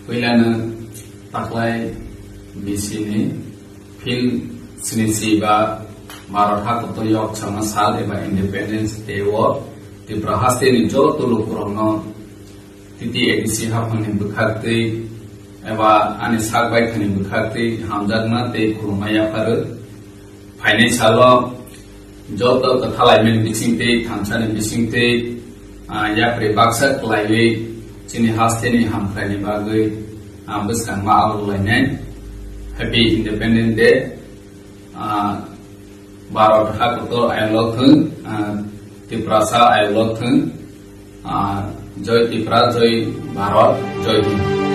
Wilana taklay bisini fin sinisiba Maratha kuto yok sama sal eba Independence Day wo di prahaste ni jo tulu kurangno titi edisi hapani bukhakti eba ani sagbai khani bukhakti hamjagna te kurumaya paru financial jo to kathalaimen bisingte thamsani bisingte ya prebaksa klaiwe chini haste ni hamkhani bagai ambaskan ma awlainen Happy Independence Day Maratha kuto ayolok thung Tiprasa ayolok thung Joy Tipra Joy Bharat Joy Hind